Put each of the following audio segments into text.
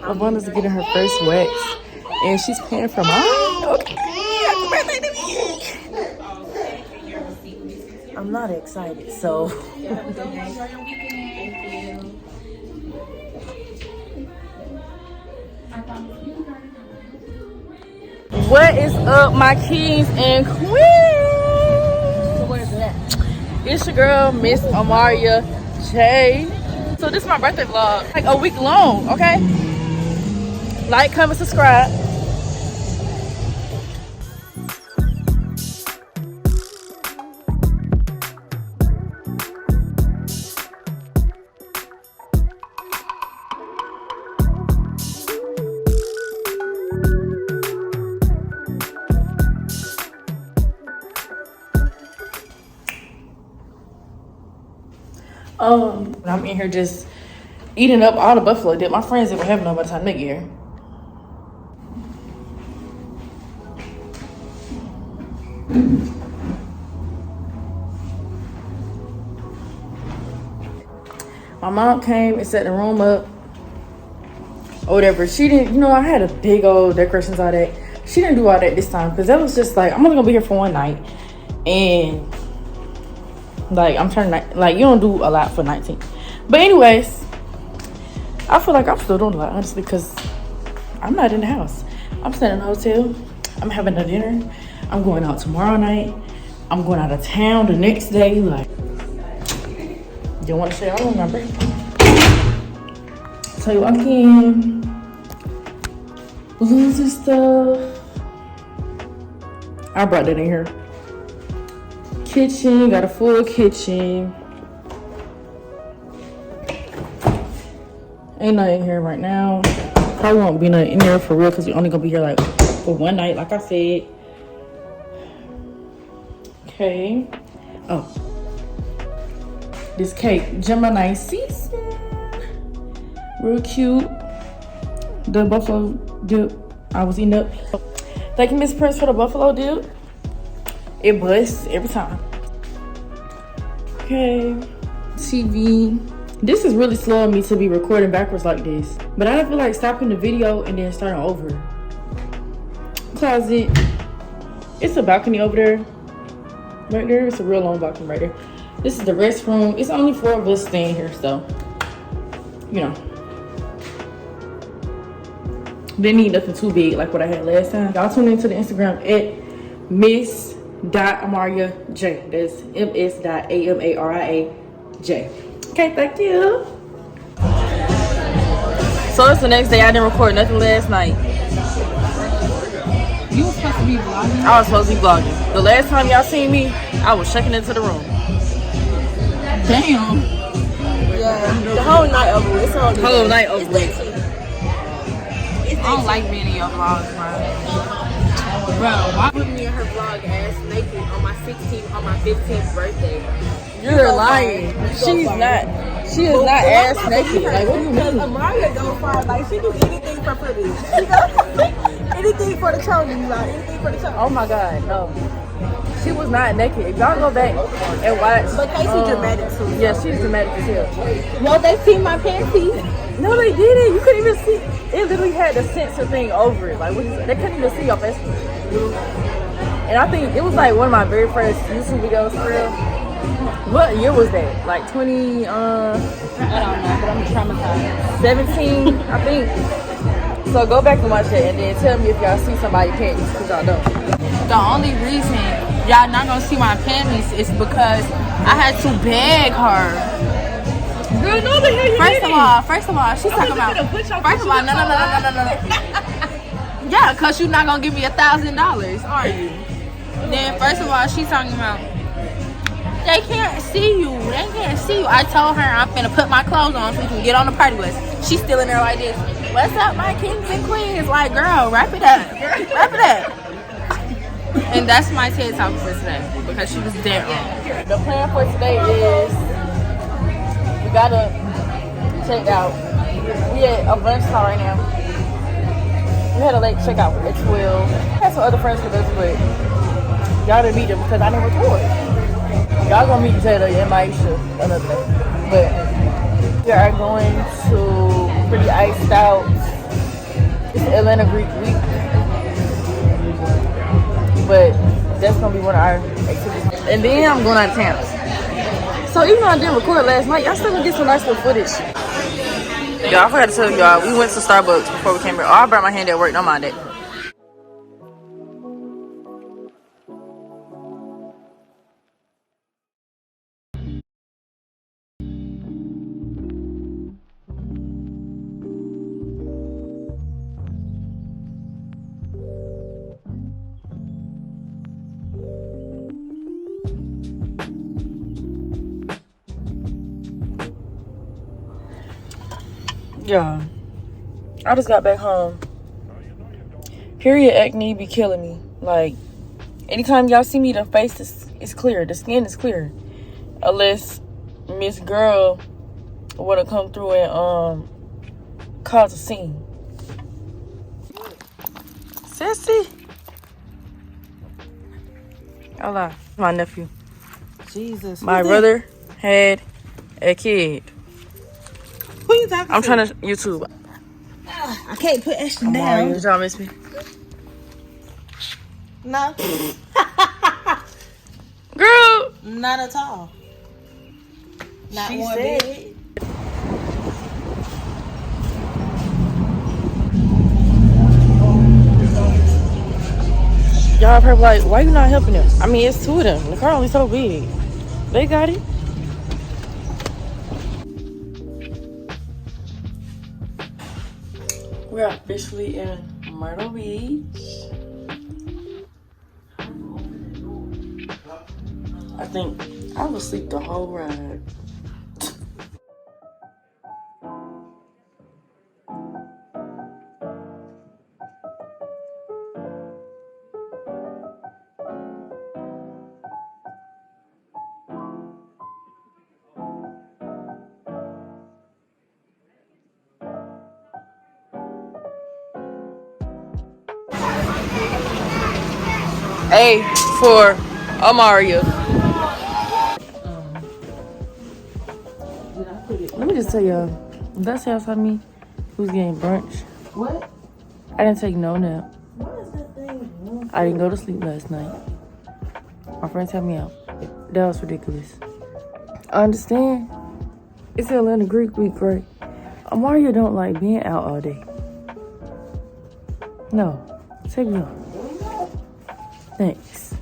Ivana's getting her first wax, and she's paying for mine. Okay, happy birthday to me. I'm not excited, so. What is up, my kings and queens? What is that? It's your girl, Miss Amaria J. So this is my birthday vlog, like a week long, okay? Like, comment, subscribe. I'm in here just eating up all the buffalo dip. My friends didn't have none by the time they get here. My mom came and set the room up or whatever. She didn't, you know, I had a big old decorations, all that. She didn't do all that this time because that was just like, I'm only gonna be here for one night. And like, I'm turning, like, you don't do a lot for 19. But anyways, I feel like I'm still doing a lot, honestly, because I'm not in the house. I'm staying in a hotel. I'm having a dinner. I'm going out tomorrow night. I'm going out of town the next day. Like, you want to stay on my birthday? So you walk in, balloons and stuff. I brought that in here. Kitchen, got a full kitchen. Ain't nothing in here right now. Probably won't be nothing in there for real because we're only gonna be here like for one night, like I said. Okay. Oh, this cake, Gemini season, real cute. The buffalo dip I was eating up. Thank you, Miss Prince, for the buffalo dip. It busts every time. Okay, TV. This is really slowing me to be recording backwards like this. But I don't feel like stopping the video and then starting over. Closet. It's a balcony over there. Right there. It's a real long balcony right there. This is the restroom. It's only 4 of us staying here, so, you know. Didn't need nothing too big like what I had last time. Y'all tune into the Instagram at Miss.AmariaJ. That's MS.AMARIAJ. Okay, thank you. So it's the next day. I didn't record nothing last night. You were supposed to be vlogging? I was supposed to be vlogging. The last time y'all seen me, I was checking into the room. Damn. Yeah, the whole night over with. Whole night over with. I don't like being in your vlogs, bro, why put me in her vlog ass naked on my 15th birthday? You're lying. She is not ass naked. Like, what do you mean? Amaria go far. Like, she do anything for privilege. She does anything for the children. Like, anything for the children. Oh my God, no. She was not naked. If y'all go back and watch. But Casey dramatic too. Yeah, she's dramatic as hell. Well, they see my panties. No, they didn't. You couldn't even see. It literally had the censor thing over it. Like, they couldn't even see your face. And I think it was like one of my very first YouTube videos for real. What year was that? Like 20, I don't know, but I'm traumatized. 17, I think. So go back and watch it and then tell me if y'all see somebody panties, because y'all don't. The only reason y'all not gonna see my panties is because I had to beg her. Girl, no, the hell you First of all, she's talking about. First of all, no. Yeah, cause you're not gonna give me $1,000, are you? Then first of all, she's talking about they can't see you. They can't see you. I told her I'm finna put my clothes on so we can get on the party bus. She's still in there like this. What's up, my kings and queens? Like, girl, wrap it up. Wrap it up. And that's my TED Talk for today because she was dead wrong. The plan for today is we gotta check out. We at a brunch spot right now. We had a late checkout at 12. I had some other friends with us, but y'all didn't meet them because I didn't record. Y'all gonna meet Jada and Maisha another day. But we are going to Pretty Iced Out Atlanta Greek week, but that's gonna be one of our activities. And then I'm going out of town. So even though I didn't record last night, y'all still gonna get some nice little footage. Y'all, I forgot to tell y'all, we went to Starbucks before we came here. Oh, I brought my hand at work, don't mind it. Yeah, I just got back home. Period acne be killing me. Like, anytime y'all see me, the face is clear. The skin is clear. Unless Miss Girl would have come through and cause a scene. Sissy. Hola. My nephew. Jesus. My brother had a kid. Who you talking I'm to? trying to YouTube. I can't put Ashton down. Did y'all miss me? No. Girl. Not at all. Not She one said. bit. Y'all probably like, why you not helping them? I mean, it's two of them. The car only so big. They got it. We're officially in Myrtle Beach. I think I was asleep the whole ride. A for Amaria. Let me just tell y'all, that's how I me who's getting brunch. What? I didn't take no nap. What is that thing? I didn't go to sleep last night. My friends had me out. That was ridiculous. I understand. It's Atlanta Greek week, right? Amaria don't like being out all day. No. Take me off. Thanks.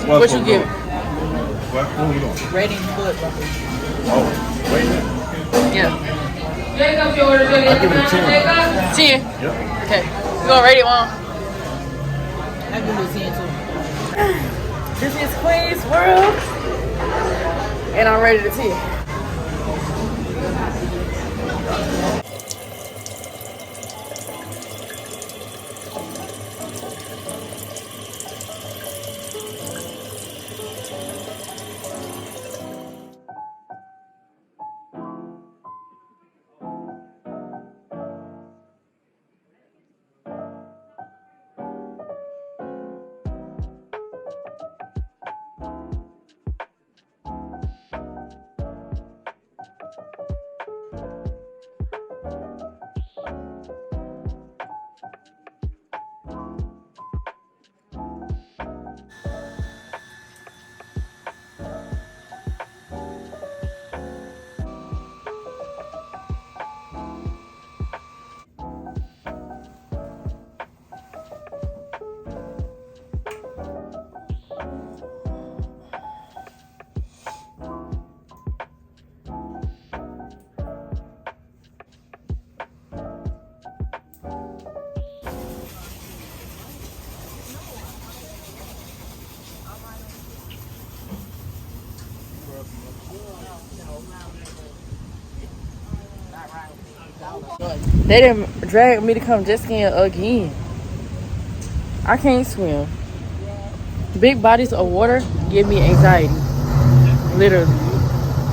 What you give? What are we doing? Rating foot. Oh, wait a minute. Yeah. I give it a 10. 10. Yep. Okay. You gonna rate it 1? I give it a 10 too. This is Queen's World. And I'm ready to 10. They didn't drag me to come jet skiing again. I can't swim. Big bodies of water give me anxiety. Literally.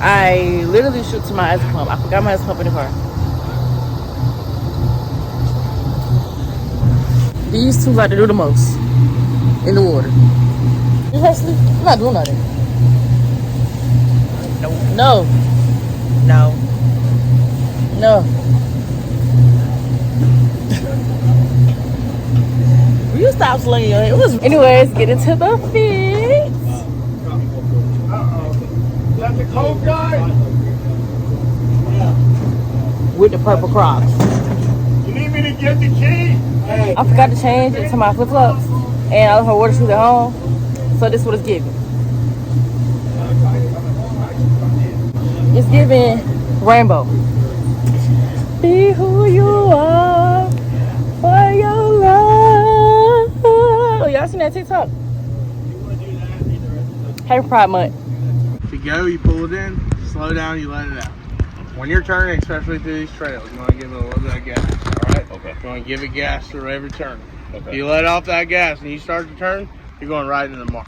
I literally shoot to my ice pump. I forgot my ice pump in the car. These two like to do the most in the water. You Wesley? I'm not doing nothing. No. No. No. You stop slinging your head. It was Anyways, get into the fit. That's the cold guy. with the purple Crocs. You need me to get the key? I forgot to change it to my flip flops, and I left my water shoes at home. So this is what it's giving. It's giving rainbow. Be who you are for your love. Oh, y'all seen that TikTok? Happy Pride Month. To go, you pull it in, slow down, you let it out. When you're turning, especially through these trails, you want to give it a little bit of gas, all right? Okay. You want to give it gas through every turn. Okay. If you let off that gas and you start to turn, you're going right into the marsh.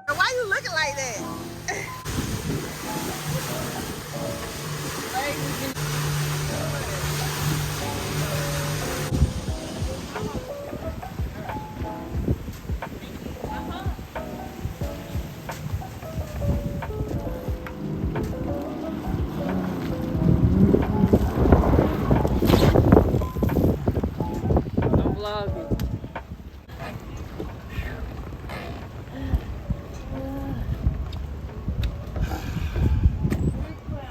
Why you looking like that? I'm vlogging.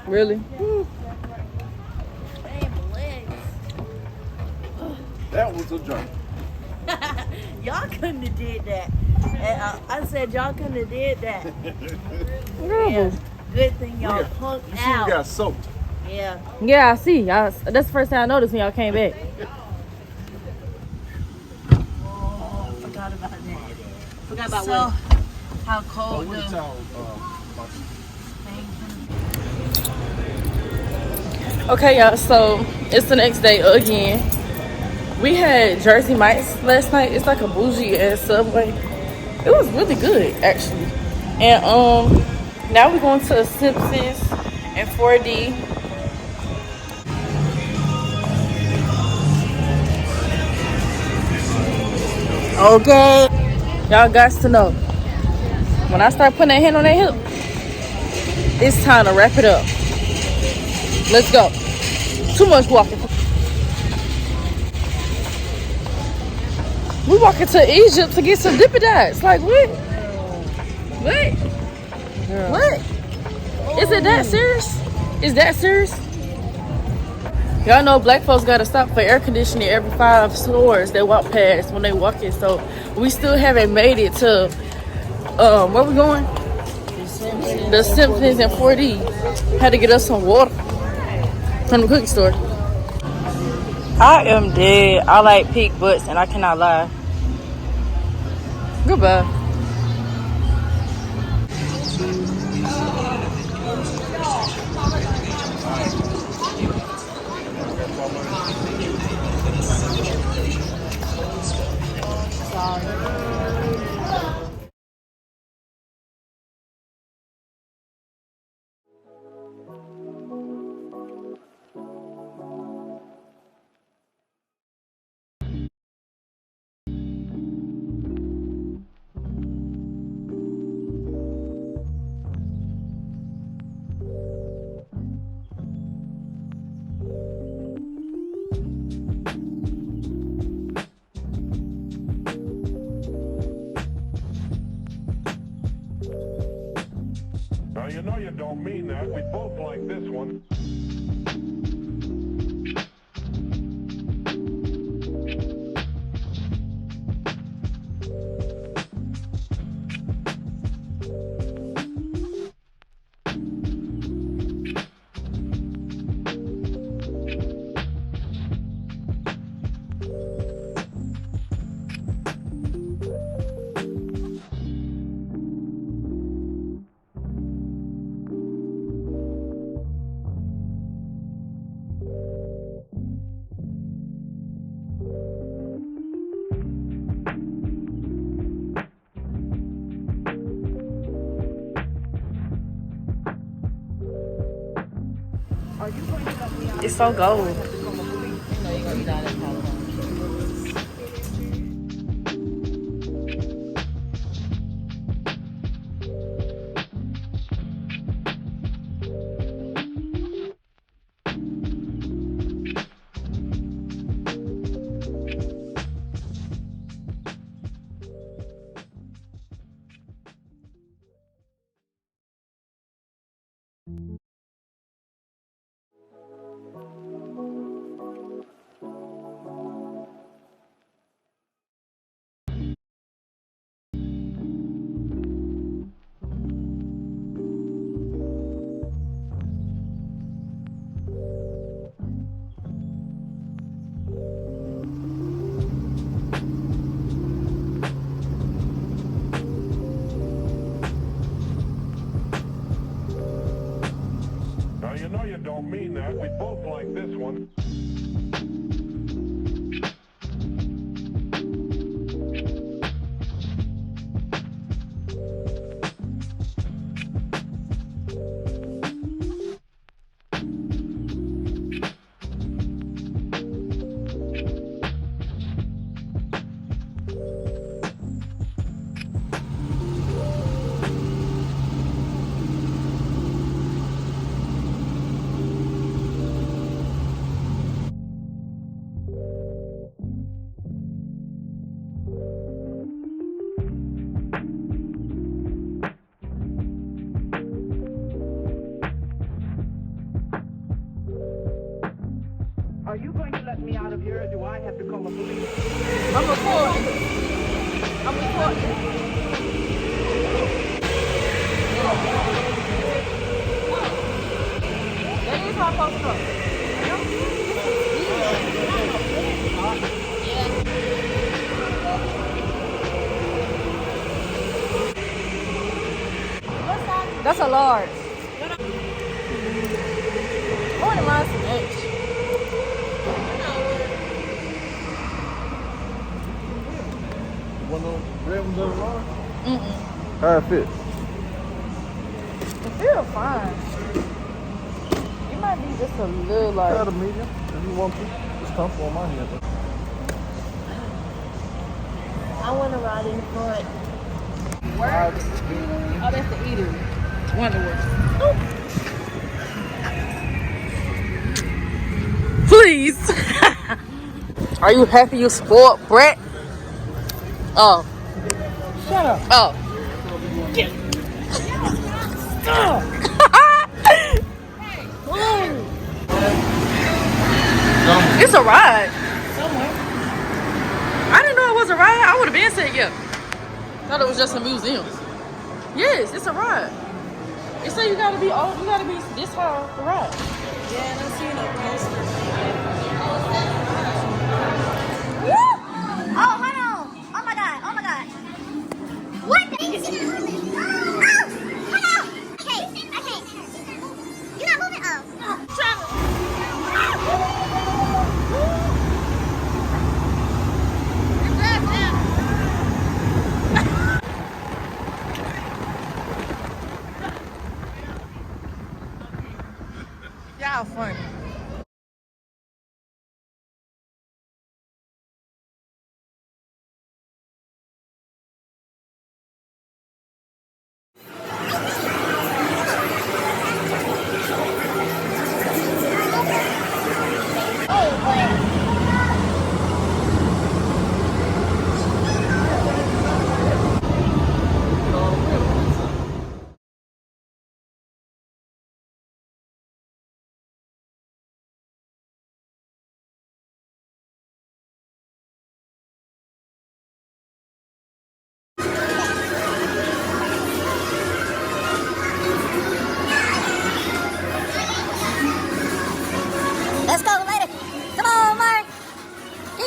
Really? That was a joke. Y'all couldn't have did that. And, I said y'all couldn't have did that. Yeah. Good thing y'all punked You see, you out. got soaked. Yeah. Yeah, I see. That's the first time I noticed when y'all came back. Forgot about that. Forgot about So, what? How cold What the towel? Okay, y'all, so it's the next day again. We had Jersey Mike's last night. It's like a bougie ass Subway. It was really good, actually. And now we're going to Simpsons and 4D. Okay. Y'all got to know. When I start putting that hand on that hip, it's time to wrap it up. Let's go. Too much walking. We walking to Egypt to get some dippy dots. Like what? What? What? Is it that serious? Is that serious? Y'all know black folks gotta stop for air conditioning every 5 stores they walk past when they walk in. So we still haven't made it to where we going? The Simpsons and 4D. Had to get us some water from the cookie store. I am dead. I like pig butts and I cannot lie. Goodbye. know you don't mean that. We both like this one. It's so gold. Now you know you don't mean that. We both like this one. Are you going to let me out of here, or do I have to call the police? I'm recording. I'm recording. That is how I'm supposed to go. That's a large. I want to mind some H. One of those red ones doesn't large? Mm-mm. How it fit? It feels fine. It might be just a little like. Got a medium if you want to. It's comfortable on my head. I want to ride in front. Oh, that's the eater. Wonderworks. Please. Are you happy you spoiled Brett? Oh. Shut up. Oh. It's a ride. Somewhere. I didn't know it was a ride. I would have been said yeah. Thought it was just a museum. Yes, it's a ride. It said you gotta be old, you gotta be this high to ride. Yeah, and I seen a poster. Oh, hold on. Oh my God. Oh my God. What the? Oh, hold on. I can't. You're not moving? Oh. Y'all funny.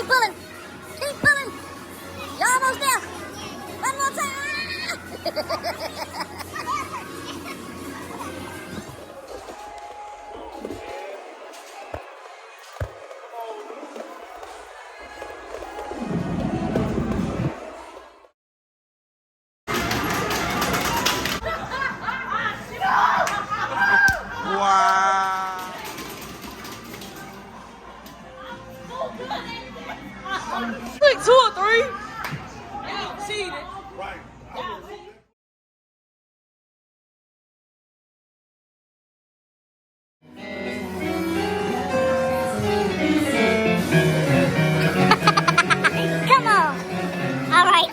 pulling.